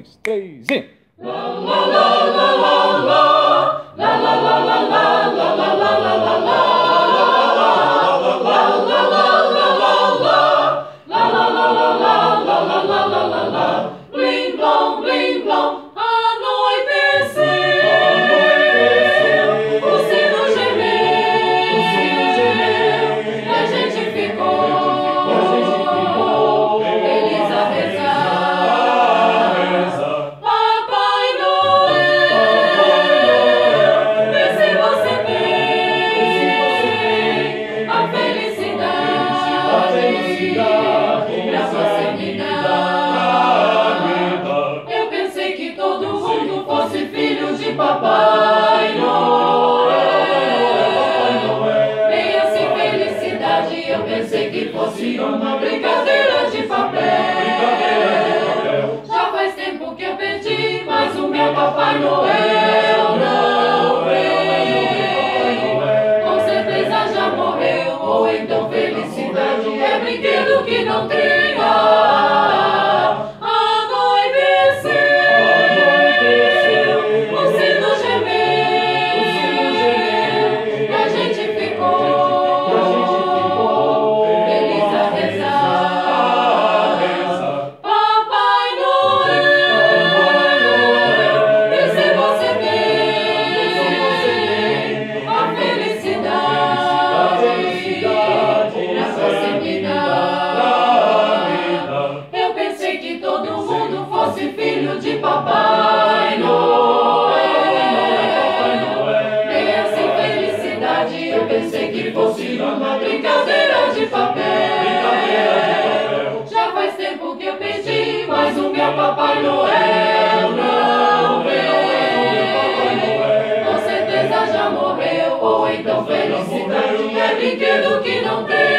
dois, três e... Blim blom, blim blom, anoiteceu, o sino gemeu, e a gente ficou feliz a rezar. Papai Noel, vê se você tem a felicidade pra você me dar. Eu pensei que todo mundo fosse filho de Papai Noel. Bem assim, felicidade, eu pensei que fosse uma brincadeira de papel. Já faz tempo que eu perdi, mas o meu Papai Noel não vem. Com certeza já morreu, ou então felicidade é brinquedo que não tem. Filho de Papai Noel. Bem assim, felicidade, eu pensei que fosse uma brincadeira de papel. Já faz tempo que eu pedi, mas o meu Papai Noel não vem. Com certeza já morreu, ou então felicidade é brinquedo que não tem.